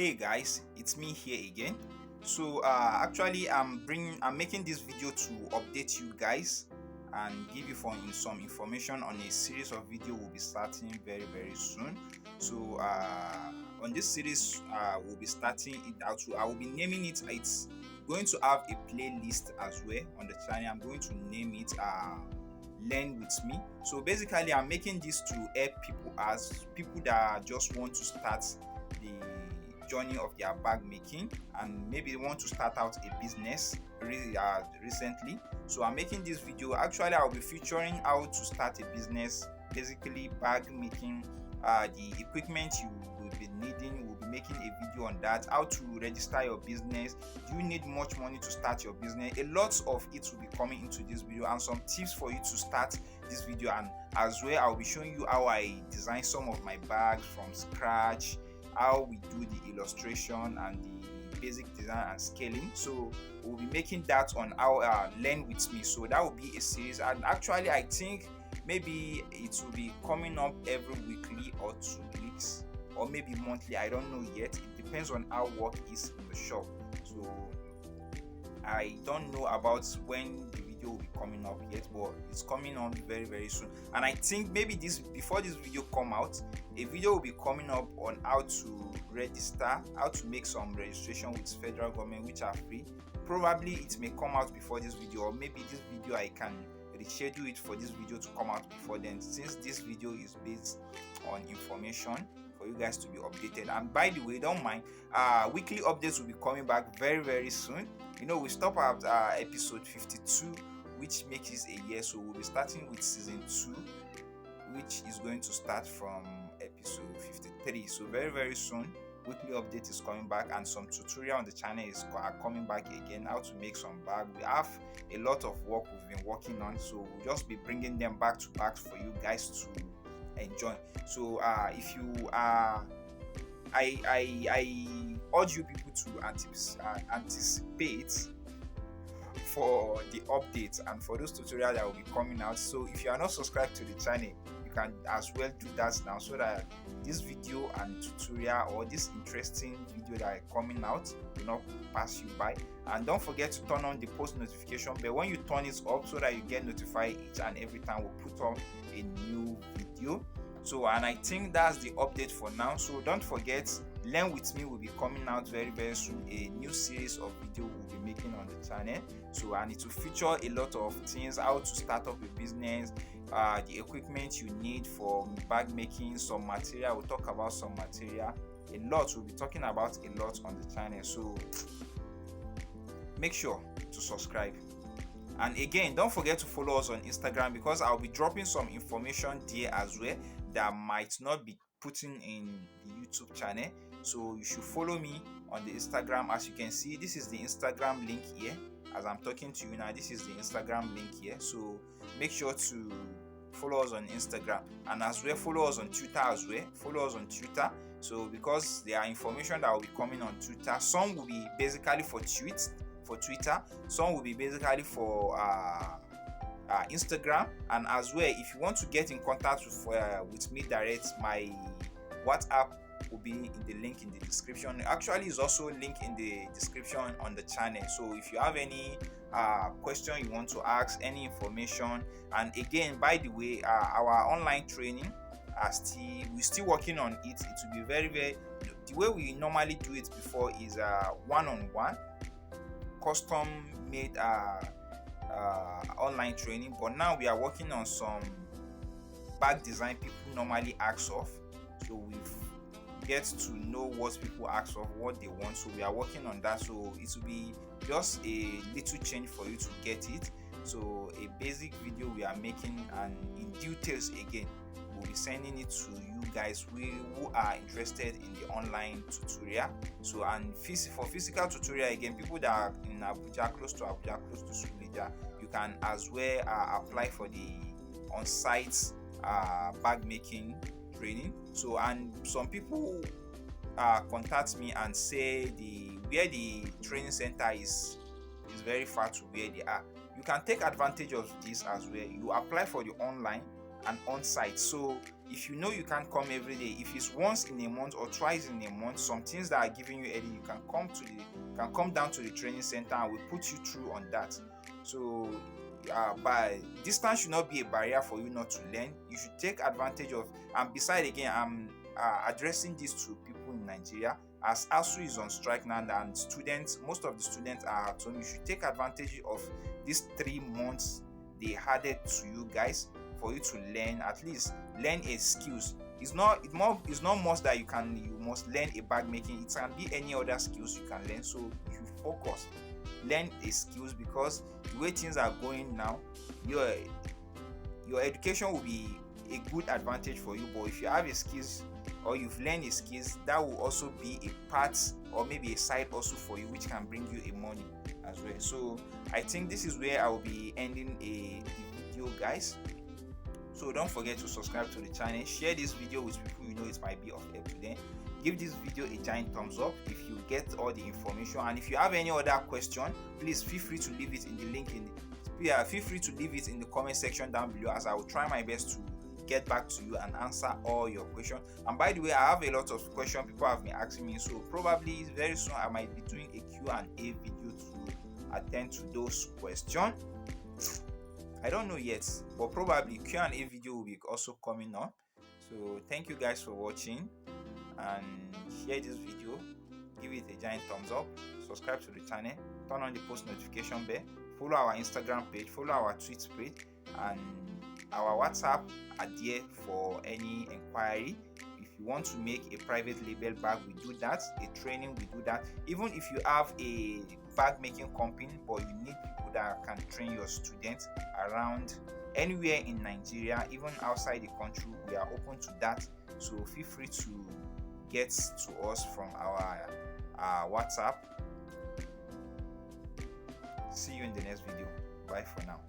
Hey guys, it's me here again. Actually, I'm making this video to update you guys and give you some information on a series of video we'll be starting very soon. On this series, we'll be starting it out. I will be naming it. It's going to have a playlist as well on the channel. I'm going to name it Learn with Me. So basically, I'm making this to help people that just want to start the journey of their bag making, and maybe they want to start out a business recently. So I'm making this video. Actually, I'll be featuring how to start a business, basically bag making, the equipment you will be needing. We'll be making a video on that, how to register your business. Do you need much money to start your business? A lot of it will be coming into this video, and some tips for you to start this video. And as well, I'll be showing you how I design some of my bags from scratch, how we do the illustration and the basic design and scaling. So we'll be making that on our Learn with Me. So that will be a series, and actually I think maybe it will be coming up every weekly or 2 weeks, or maybe monthly. I don't know yet. It depends on how work is in the shop. So I don't know about when the video will be coming up yet, but it's coming on very soon. And I think maybe before this video come out, a video will be coming up on how to register, how to make some registration with federal government, which are free. Probably it may come out before this video, or maybe this video I can reschedule it for this video to come out before then, since this video is based on information for you guys to be updated. And by the way, don't mind, weekly updates will be coming back very soon. We stop at episode 52, which makes it a year. So we'll be starting with season 2, which is going to start from episode 53. So very soon, weekly update is coming back, and some tutorial on the channel are coming back again, how to make some bag. We have a lot of work we've been working on, so we'll just be bringing them back to back for you guys to enjoy. So if you are I urge you people to anticipate for the updates and for those tutorials that will be coming out. So if you are not subscribed to the channel, you can as well do that now, so that this video and tutorial, or this interesting video that are coming out, will not pass you by. And don't forget to turn on the post notification bell when you turn it up, so that you get notified each and every time we put up a new video. So, and I think that's the update for now. So don't forget, Learn with Me will be coming out very soon. A new series of video we'll be making on the channel. So, and it will feature a lot of things: how to start up a business, the equipment you need for bag making, some material. We'll talk about some material. A lot, we'll be talking about a lot on the channel. So make sure to subscribe. And again, don't forget to follow us on Instagram, because I'll be dropping some information there as well that might not be putting in the YouTube channel. So you should follow me on the Instagram. As you can see, this is the Instagram link here. As I'm talking to you now, this is the Instagram link here. So make sure to follow us on Instagram, and as well follow us on Twitter as well. Follow us on Twitter. So because there are information that will be coming on Twitter, some will be basically for Twitter, some will be basically for Instagram. And as well, if you want to get in contact with me direct, my WhatsApp will be in the link in the description. Actually, it's also linked in the description on the channel. So if you have any question you want to ask, any information. And again, by the way, our online training, we're still working on it. It will be very the way we normally do it before is one-on-one, custom made online training. But now we are working on some bag design people normally ask of. So we've get to know what people ask of, what they want. So we are working on that. So it will be just a little change for you to get it. So a basic video we are making, and in details again, we'll be sending it to you guys who are interested in the online tutorial. So, and for physical tutorial, again, people that are in Abuja, close to Suleja, you can as well apply for the on-site bag making training. So, and some people contact me and say where the training center is very far to where they are. You can take advantage of this as well. You apply for the online and on-site. So if you know you can't come every day, if it's once in a month or twice in a month, some things that are giving you headache, you can come down to the training center and we put you through on that. So by distance should not be a barrier for you not to learn. You should take advantage of. And beside, again, I'm addressing this to people in Nigeria, as ASU is on strike now and students, most of the students are at home. You should take advantage of these 3 months they added to you guys for you to learn, at least learn a skills. It's not must that you must learn a bag making. It can be any other skills you can learn. So you focus, learn a skills, because the way things are going now, your education will be a good advantage for you. But if you have a skills or you've learned a skills, that will also be a part or maybe a side also for you, which can bring you a money as well. So I think this is where I will be ending the video, guys. So don't forget to subscribe to the channel, share this video with people you know it might be of help to them. Give this video a giant thumbs up if you get all the information, and if you have any other question, please feel free to leave it in the link in feel free to leave it in the comment section down below, as I will try my best to get back to you and answer all your questions. And by the way, I have a lot of questions people have been asking me, so probably very soon I might be doing a Q&A video to attend to those questions. I don't know yet, but probably Q&A video will be also coming on. So thank you guys for watching, and share this video, give it a giant thumbs up, subscribe to the channel, turn on the post notification bell, follow our Instagram page, follow our Twitter page, and our WhatsApp are there for any inquiry. If you want to make a private label bag, we do that. A training, we do that. Even if you have a bag making company but you need people that can train your students around anywhere in Nigeria, even outside the country, we are open to that. So feel free to get to us from our WhatsApp. See you in the next video. Bye for now.